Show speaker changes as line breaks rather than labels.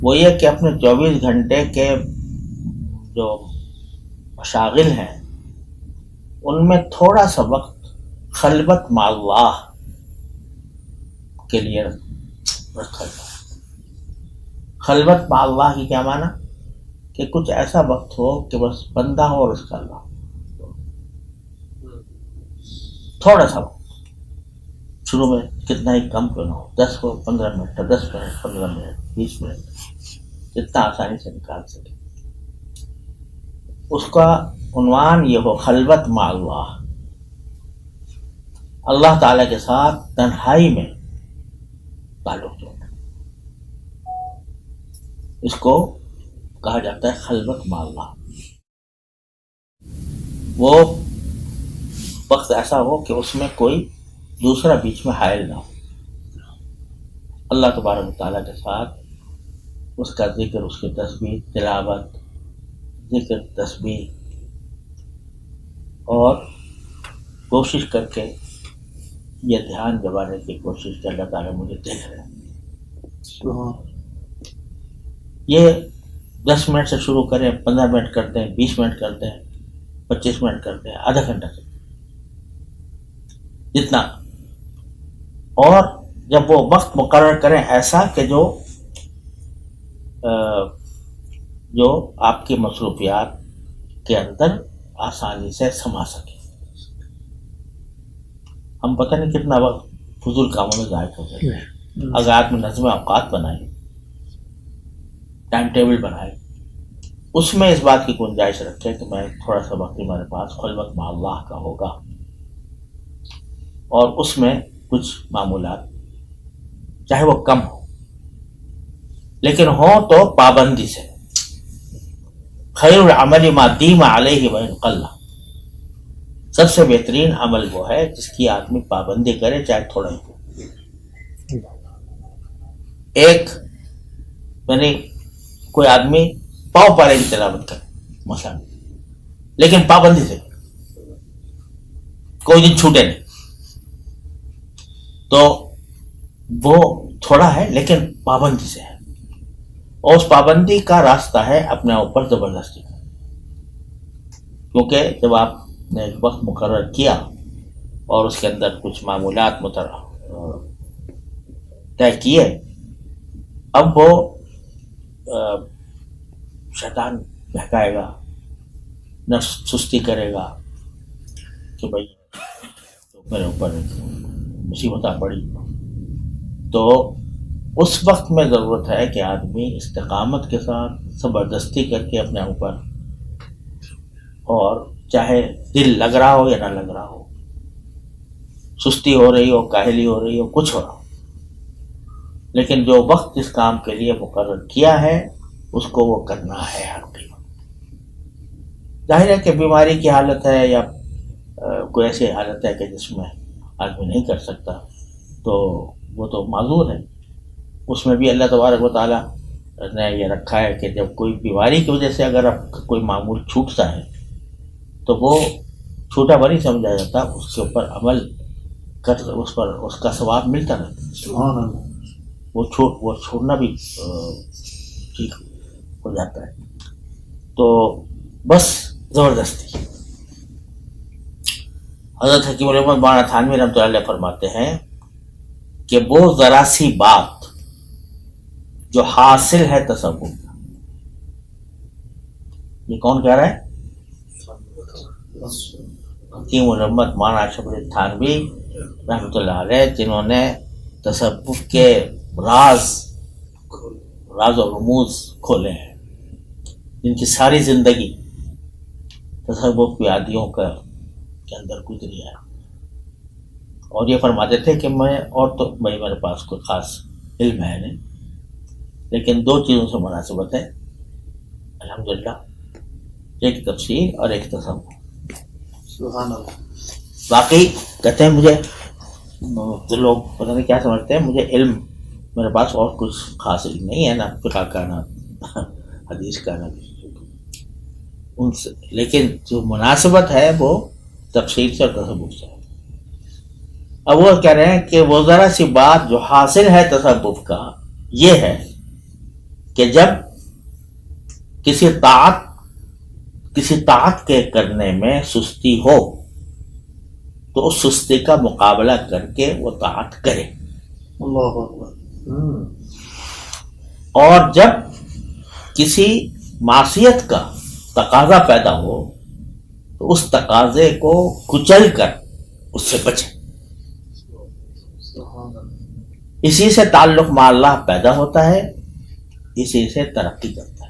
وہ یہ کہ اپنے 24 گھنٹے کے جو مشاغل ہیں ان میں تھوڑا سا وقت خلوت مع اللہ کے لیے رکھا جائے۔ خلوت مع اللہ کی کیا معنی؟ کہ کچھ ایسا وقت ہو کہ بس بندہ ہو اور اس کا اللہ، تھوڑا سا وقت، شروع میں کتنا ہی کم کیوں نہ ہو، 10 کو 15 منٹ، 10 منٹ، 15 منٹ، 20 منٹ، جتنا آسانی سے نکال سکے۔ اس کا عنوان یہ ہو خلوت مع اللہ، اللہ تعالیٰ کے ساتھ تنہائی میں تعلق جوڑنا، اس کو کہا جاتا ہے خلوت مع اللہ۔ وہ وقت ایسا ہو کہ اس میں کوئی دوسرا بیچ میں حائل نہ ہو، اللہ تبارک و تعالیٰ کے ساتھ اس کا ذکر، اس کی تسبیح، تلاوت، ذکر، تسبیح، اور کوشش کر کے یہ دھیان جمانے کی کوشش کہ اللہ تعالیٰ مجھے دیکھ رہے ہیں۔ یہ 10 منٹ سے شروع کریں، 15 منٹ کرتے ہیں، 20 منٹ کرتے ہیں، 25 منٹ کرتے ہیں، آدھا گھنٹہ سے جتنا، اور جب وہ وقت مقرر کریں ایسا کہ جو آپ کی مصروفیات کے اندر آسانی سے سما سکے۔ ہم پتہ نہیں کتنا وقت فضول کاموں میں ضائع کرتے ہیں۔ اگر آپ میں نظم اوقات بنائیں، ٹائم ٹیبل بنائیں، اس میں اس بات کی گنجائش رکھیں کہ میں تھوڑا سا وقت ہمارے پاس خلوت مع اللہ کا ہوگا، اور اس میں کچھ معمولات چاہے وہ کم ہو لیکن ہو تو پابندی سے۔ خیر العمل ما دیم علیہ وان قل، سب سے بہترین عمل وہ ہے جس کی آدمی پابندی کرے چاہے تھوڑا ہی ہو۔ ایک یعنی کوئی آدمی پاؤ پارے کی تلاوت کرے مثلا، لیکن پابندی سے، کوئی دن چھوٹے نہیں، تو وہ تھوڑا ہے لیکن پابندی سے ہے، اور اس پابندی کا راستہ ہے اپنے اوپر زبردستی کا، کیونکہ جب آپ نے ایک وقت مقرر کیا اور اس کے اندر کچھ معمولات طے کیے، اب وہ شیطان بہکائے گا، نفس سستی کرے گا کہ بھائی تو میرے اوپر مصیبت آ پڑی، تو اس وقت میں ضرورت ہے کہ آدمی استقامت کے ساتھ زبردستی کر کے اپنے اوپر، اور چاہے دل لگ رہا ہو یا نہ لگ رہا ہو، سستی ہو رہی ہو، کاہلی ہو رہی ہو، کچھ ہو رہا ہو، لیکن جو وقت جس کام کے لیے مقرر کیا ہے اس کو وہ کرنا ہے ہر قیمت۔ ظاہر ہے کہ بیماری کی حالت ہے یا کوئی ایسی حالت ہے کہ جس میں آدمی نہیں کر سکتا، تو وہ تو معذور ہے، اس میں بھی اللہ تبارک و تعالیٰ نے یہ رکھا ہے کہ جب کوئی بیماری کی وجہ سے اگر اب کوئی معمول چھوٹتا ہے تو وہ چھوٹا بڑی سمجھا جاتا، اس کے اوپر عمل کر اس کا ثواب ملتا رہتا، وہ چھوڑنا بھی ٹھیک ہو جاتا ہے۔ تو بس زبردستی، حضرت حکیم علامہ مولانا تھانوی رحمۃ اللہ علیہ فرماتے ہیں کہ وہ ذرا سی بات جو حاصل ہے تصور، یہ کون کہہ رہا ہے؟ حکیم علامہ مولانا اشرف علی تھانوی رحمۃ اللہ علیہ، جنہوں نے تصوف کے راز و رموز کھولے ہیں، جن کی ساری زندگی تصوف کی عادیوں کے اندر گزری ہے، اور یہ فرماتے تھے کہ میں اور تو میرے پاس کوئی خاص علم ہے نہیں، لیکن 2 چیزوں سے مناسبت ہے الحمدللہ، ایک تفسیر اور ایک تصوف۔
سبحان اللہ۔
باقی کہتے ہیں مجھے جو لوگ پتہ نہیں کیا سمجھتے ہیں، مجھے علم میرے پاس اور کچھ خاص علم نہیں ہے، نہ فقہ کا، نہ حدیث کا، نہ ان سے، لیکن جو مناسبت ہے وہ تفسیر سے اور تصوف سے ہے۔ اب وہ کہہ رہے ہیں کہ وہ ذرا سی بات جو حاصل ہے تصوف کا یہ ہے کہ جب کسی طاعت کے کرنے میں سستی ہو تو اس سستی کا مقابلہ کر کے وہ طاعت کرے،
اللہ اکبر.
اور جب کسی معصیت کا تقاضا پیدا ہو تو اس تقاضے کو کچل کر اس سے بچے.
سبحان اللہ.
اسی سے تعلق مع اللہ پیدا ہوتا ہے، اسی سے ترقی کرتا ہے.